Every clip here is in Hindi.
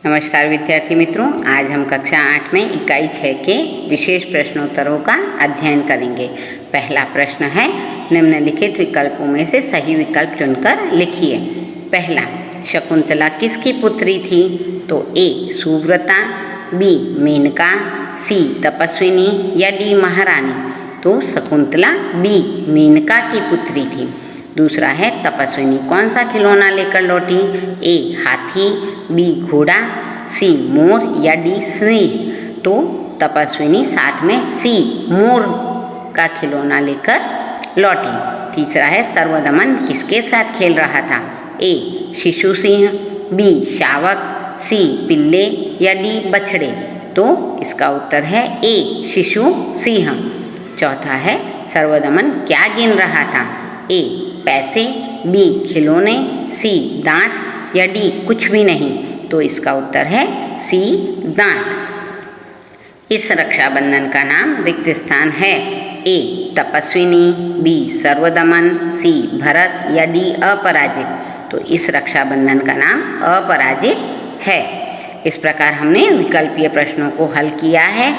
नमस्कार विद्यार्थी मित्रों, आज हम कक्षा 8 में इकाई 6 के विशेष प्रश्नोत्तरों का अध्ययन करेंगे। पहला प्रश्न है, निम्नलिखित विकल्पों में से सही विकल्प चुनकर लिखिए। पहला, शकुंतला किसकी पुत्री थी? तो ए सुव्रता, बी मेनका, सी तपस्विनी या डी महारानी। तो शकुंतला बी मेनका की पुत्री थी। दूसरा है, तपस्विनी कौन सा खिलौना लेकर लौटी? ए हाथी, बी घोड़ा, सी मोर या डी सिंह। तो तपस्विनी साथ में सी मोर का खिलौना लेकर लौटी। तीसरा है, सर्वदमन किसके साथ खेल रहा था? ए शिशु सिंह, बी शावक, सी पिल्ले या डी बछड़े। तो इसका उत्तर है ए शिशु सिंह। चौथा है, सर्वदमन क्या गिन रहा था? ए पैसे, बी खिलौने, सी दांत या डी कुछ भी नहीं। तो इसका उत्तर है सी दांत। इस रक्षाबंधन का नाम रिक्त स्थान है। ए तपस्विनी, बी सर्वदमन, सी भरत या डी अपराजित। तो इस रक्षाबंधन का नाम अपराजित है। इस प्रकार हमने विकल्पीय प्रश्नों को हल किया है।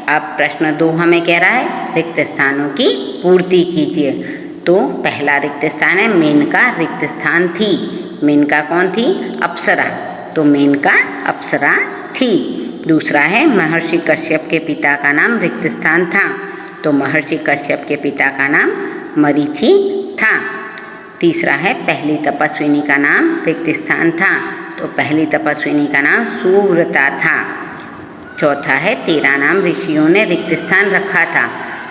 अब प्रश्न 2 हमें कह रहा है, रिक्त स्थानों की पूर्ति कीजिए। तो पहला रिक्त स्थान है, मेनका रिक्त स्थान थी। मेनका कौन थी? अप्सरा। तो मेनका अप्सरा थी। दूसरा है, महर्षि कश्यप के पिता का नाम रिक्त स्थान था। तो महर्षि कश्यप के पिता का नाम मरीचि था। तीसरा है, पहली तपस्विनी का नाम रिक्त स्थान था। तो पहली तपस्विनी का नाम सुव्रता था। चौथा है, 13 नाम ऋषियों ने रिक्त स्थान रखा था।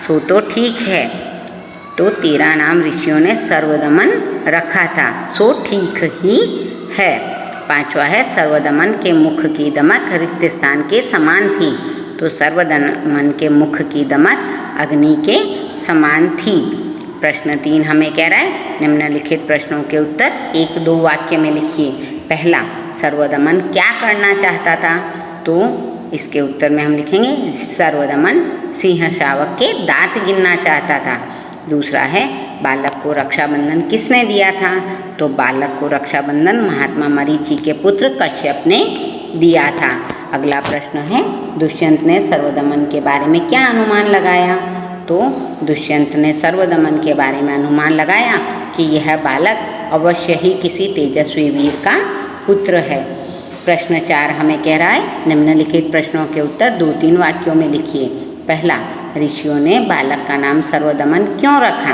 सो तो ठीक है। तो 13 नाम ऋषियों ने सर्वदमन रखा था। सो ठीक ही है। पांचवा है, सर्वदमन के मुख की दमक रिक्त स्थान के समान थी। तो सर्वदमन के मुख की दमक अग्नि के समान थी। प्रश्न 3 हमें कह रहा है, निम्नलिखित प्रश्नों के उत्तर 1-2 वाक्य में लिखिए। पहला, सर्वदमन क्या करना चाहता था? तो इसके उत्तर में हम लिखेंगे, सर्वदमन सिंह शावक के दांत गिनना चाहता था। दूसरा है, बालक को रक्षाबंधन किसने दिया था? तो बालक को रक्षाबंधन महात्मा मरीचि के पुत्र कश्यप ने दिया था। अगला प्रश्न है, दुष्यंत ने सर्वदमन के बारे में क्या अनुमान लगाया? तो दुष्यंत ने सर्वदमन के बारे में अनुमान लगाया कि यह बालक अवश्य ही किसी तेजस्वी वीर का पुत्र है। प्रश्न 4 हमें कह रहा है, निम्नलिखित प्रश्नों के उत्तर 2-3 वाक्यों में लिखिए। पहला, ऋषियों ने बालक का नाम सर्वदमन क्यों रखा?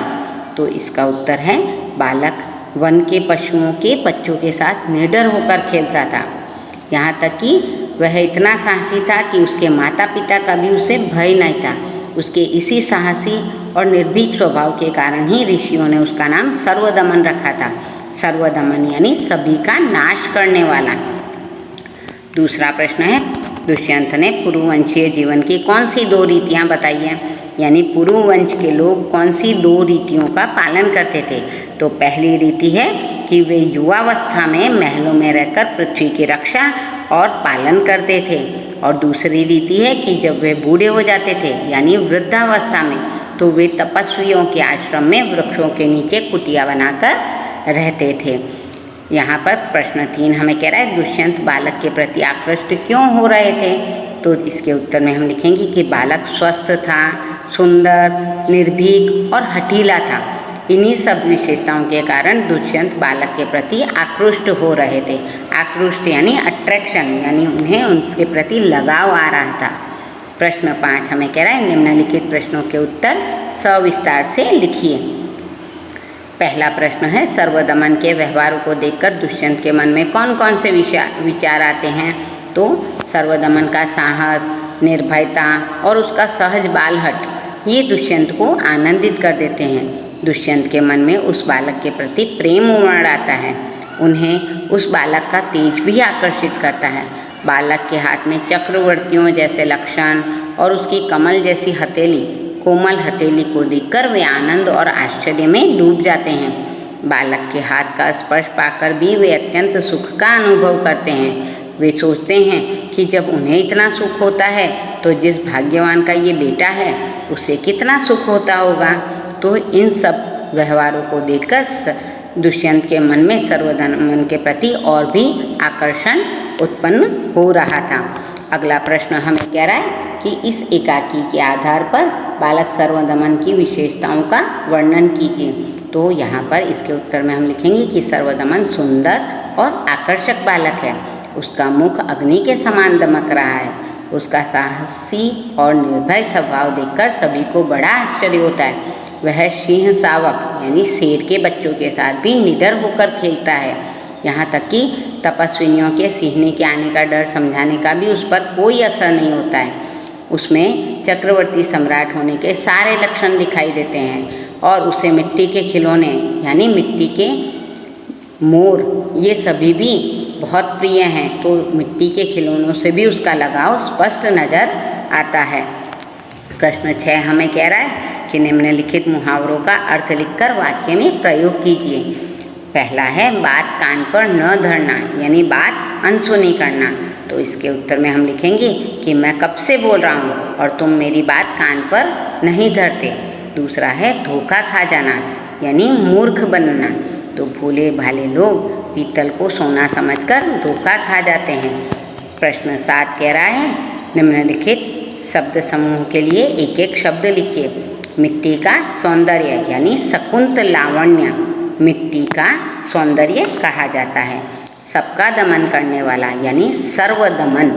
तो इसका उत्तर है, बालक वन के पशुओं के बच्चों के साथ निडर होकर खेलता था। यहाँ तक कि वह इतना साहसी था कि उसके माता पिता का भी उसे भय नहीं था। उसके इसी साहसी और निर्भीक स्वभाव के कारण ही ऋषियों ने उसका नाम सर्वदमन रखा था। सर्वदमन यानी सभी का नाश करने वाला। दूसरा प्रश्न है, दुष्यंत ने पुरुवंशीय जीवन की कौन सी 2 रीतियाँ बताई हैं? यानी पुरुवंश के लोग कौन सी 2 रीतियों का पालन करते थे? तो पहली रीति है कि वे युवावस्था में महलों में रहकर पृथ्वी की रक्षा और पालन करते थे। और दूसरी रीति है कि जब वे बूढ़े हो जाते थे यानी वृद्धावस्था में, तो वे तपस्वियों के आश्रम में वृक्षों के नीचे कुटिया बनाकर रहते थे। यहाँ पर प्रश्न 3 हमें कह रहा है, दुष्यंत बालक के प्रति आकृष्ट क्यों हो रहे थे? तो इसके उत्तर में हम लिखेंगे कि बालक स्वस्थ था, सुंदर, निर्भीक और हठीला था। इन्हीं सब विशेषताओं के कारण दुष्यंत बालक के प्रति आकृष्ट हो रहे थे। आकृष्ट यानी अट्रैक्शन, यानी उन्हें उसके प्रति लगाव आ रहा था। प्रश्न 5 हमें कह रहा है, निम्नलिखित प्रश्नों के उत्तर सविस्तार से लिखिए। पहला प्रश्न है, सर्वदमन के व्यवहारों को देखकर दुष्यंत के मन में कौन कौन से विचार आते हैं? तो सर्वदमन का साहस, निर्भयता और उसका सहज बालहट ये दुष्यंत को आनंदित कर देते हैं। दुष्यंत के मन में उस बालक के प्रति प्रेम उमड़ आता है। उन्हें उस बालक का तेज भी आकर्षित करता है। बालक के हाथ में चक्रवर्तियों जैसे लक्षण और उसकी कमल जैसी हथेली, कोमल हथेली को देखकर वे आनंद और आश्चर्य में डूब जाते हैं। बालक के हाथ का स्पर्श पाकर भी वे अत्यंत सुख का अनुभव करते हैं। वे सोचते हैं कि जब उन्हें इतना सुख होता है तो जिस भाग्यवान का ये बेटा है उसे कितना सुख होता होगा। तो इन सब व्यवहारों को देखकर दुष्यंत के मन में सर्वदमन के प्रति और भी आकर्षण उत्पन्न हो रहा था। अगला प्रश्न हमें कह रहा है कि इस एकाकी के आधार पर बालक सर्वदमन की विशेषताओं का वर्णन कीजिए। तो यहाँ पर इसके उत्तर में हम लिखेंगे कि सर्वदमन सुंदर और आकर्षक बालक है। उसका मुख अग्नि के समान दमक रहा है। उसका साहसी और निर्भय स्वभाव देखकर सभी को बड़ा आश्चर्य होता है। वह सिंह शावक यानी शेर के बच्चों के साथ भी निडर होकर खेलता है। यहाँ तक कि तपस्विनियों के सीखने के आने का डर समझाने का भी उस पर कोई असर नहीं होता है। उसमें चक्रवर्ती सम्राट होने के सारे लक्षण दिखाई देते हैं और उसे मिट्टी के खिलौने यानी मिट्टी के मोर ये सभी भी बहुत प्रिय हैं। तो मिट्टी के खिलौनों से भी उसका लगाव स्पष्ट नज़र आता है। प्रश्न 6 हमें कह रहा है कि निम्नलिखित मुहावरों का अर्थ लिखकर वाक्य में प्रयोग कीजिए। पहला है बात कान पर न धरना यानी बात अनसुनी करना। तो इसके उत्तर में हम लिखेंगे कि मैं कब से बोल रहा हूँ और तुम मेरी बात कान पर नहीं धरते। दूसरा है धोखा खा जाना यानी मूर्ख बनना। तो भोले भाले लोग पीतल को सोना समझकर धोखा खा जाते हैं। प्रश्न 7 कह रहा है निम्नलिखित शब्द समूह के लिए एक एक शब्द लिखिए। मिट्टी का सौंदर्य यानी शकुंत लावण्य मिट्टी का सौंदर्य कहा जाता है। सबका दमन करने वाला यानी सर्वदमन।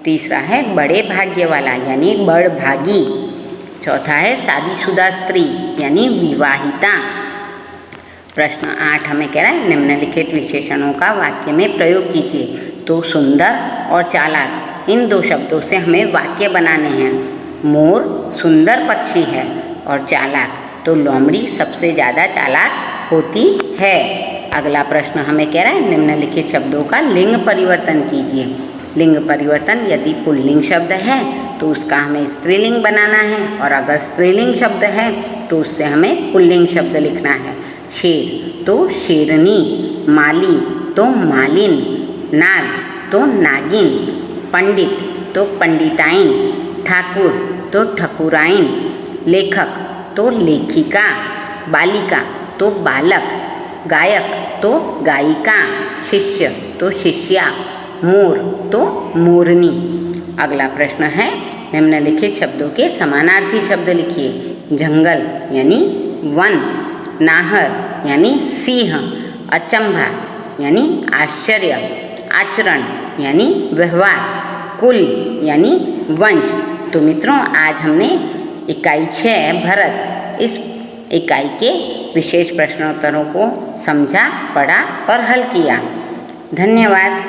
तीसरा है बड़े भाग्य वाला यानी बड़भागी। चौथा है शादीशुदा स्त्री यानी विवाहिता। प्रश्न 8 हमें कह रहा है निम्नलिखित विशेषणों का वाक्य में प्रयोग कीजिए। तो सुंदर और चालाक इन 2 शब्दों से हमें वाक्य बनाने हैं। मोर सुंदर पक्षी है और चालाक तो लोमड़ी सबसे ज़्यादा चालाक होती है। अगला प्रश्न हमें कह रहा है निम्नलिखित शब्दों का लिंग परिवर्तन कीजिए। लिंग परिवर्तन यदि पुल्लिंग शब्द है तो उसका हमें स्त्रीलिंग बनाना है और अगर स्त्रीलिंग शब्द है तो उससे हमें पुल्लिंग शब्द लिखना है। शेर तो शेरनी, माली तो मालिन, नाग तो नागिन, पंडित तो पंडिताइन, ठाकुर तो ठकुराइन, लेखक तो लेखिका, बालिका तो बालक, गायक तो गायिका, शिष्य तो शिष्या, मोर तो मोरनी। अगला प्रश्न है निम्नलिखित शब्दों के समानार्थी शब्द लिखिए। जंगल यानी वन, नाहर यानी सिंह, अचंभा यानी आश्चर्य, आचरण यानी व्यवहार, कुल यानी वंश। तो मित्रों आज हमने इकाई 6 भरत इस इकाई के विशेष प्रश्नोत्तरों को समझा, पढ़ा और हल किया। धन्यवाद।